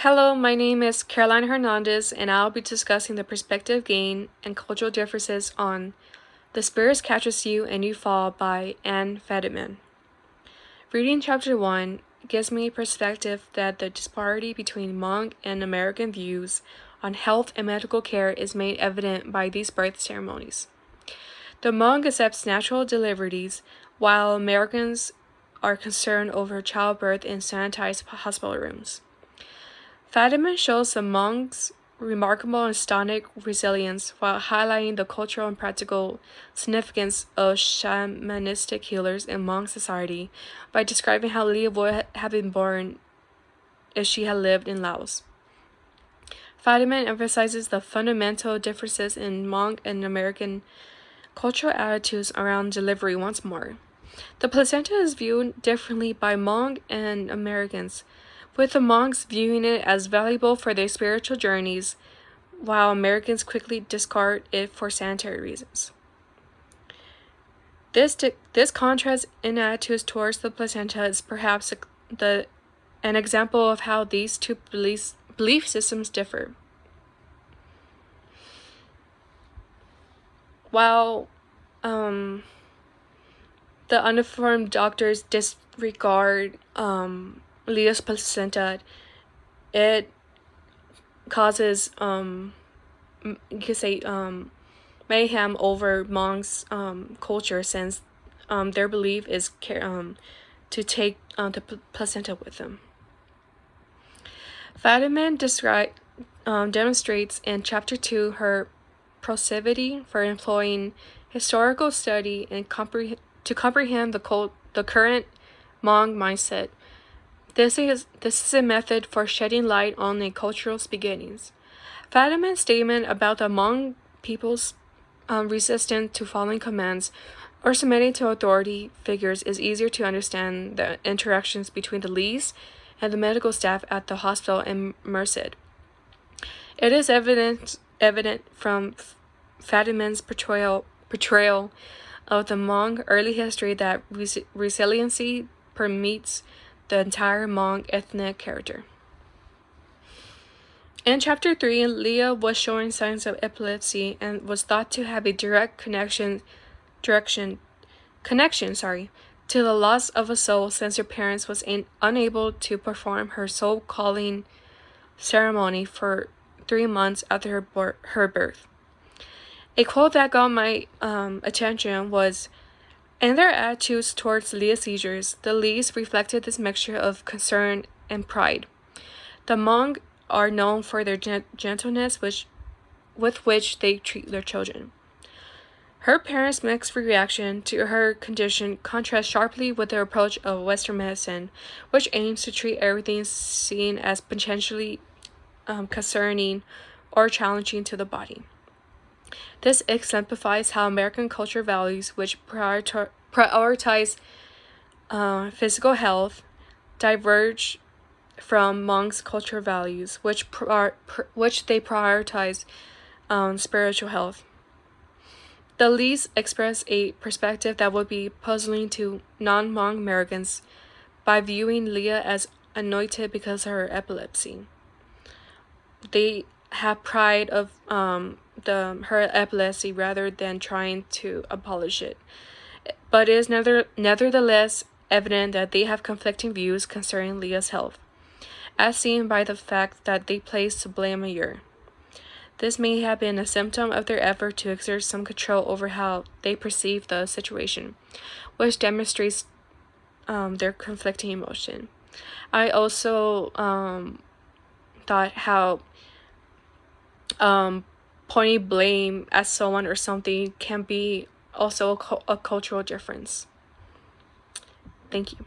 Hello, my name is Caroline Hernandez, and I'll be discussing the perspective gain and cultural differences on The Spirit Catches You and You Fall by Fadimen. Reading chapter 1 gives me a perspective that the disparity between Hmong and American views on health and medical care is made evident by these birth ceremonies. The Hmong accepts natural deliveries, while Americans are concerned over childbirth in sanitized hospital rooms. Fadimen shows the Hmong's remarkable and stomach resilience while highlighting the cultural and practical significance of shamanistic healers in Hmong society by describing how Leah would have been born if she had lived in Laos. Fadimen emphasizes the fundamental differences in Hmong and American cultural attitudes around delivery once more. The placenta is viewed differently by Hmong and Americans, with the Hmongs viewing it as valuable for their spiritual journeys, while Americans quickly discard it for sanitary reasons. This contrast in attitudes towards the placenta is perhaps an example of how these two belief systems differ. While the uninformed doctors disregard Leah's placenta, it causes you could say mayhem over Hmong's culture, since their belief is to take the placenta with them. Fadimen demonstrates in chapter 2 her proclivity for employing historical study and to comprehend the current Hmong mindset. This is a method for shedding light on the cultural beginnings. Fadimen's statement about the Hmong people's resistance to following commands or submitting to authority figures is easier to understand the interactions between the Lees and the medical staff at the hospital in Merced. It is evident from Fadimen's portrayal of the Hmong early history that resiliency permeates the entire Hmong ethnic character. In chapter 3, Leah was showing signs of epilepsy and was thought to have a direct connection to the loss of a soul, since her parents was unable to perform her soul calling ceremony for 3 months after her birth. A quote that got my attention was, "In their attitudes towards Leah's seizures, the Lees reflected this mixture of concern and pride. The Hmong are known for their gentleness with which they treat their children." Her parents' mixed reaction to her condition contrasts sharply with their approach of Western medicine, which aims to treat everything seen as potentially concerning or challenging to the body. This exemplifies how American culture values, which prioritize physical health, diverge from Hmong's cultural values, which they prioritize spiritual health. The Lees express a perspective that would be puzzling to non-Hmong Americans by viewing Leah as anointed because of her epilepsy. They have pride of her epilepsy rather than trying to abolish it. But it is nevertheless evident that they have conflicting views concerning Leah's health, as seen by the fact that they place the blame on her. This may have been a symptom of their effort to exert some control over how they perceive the situation, which demonstrates their conflicting emotion. I also thought how pointing blame at someone or something can be also a cultural difference. Thank you.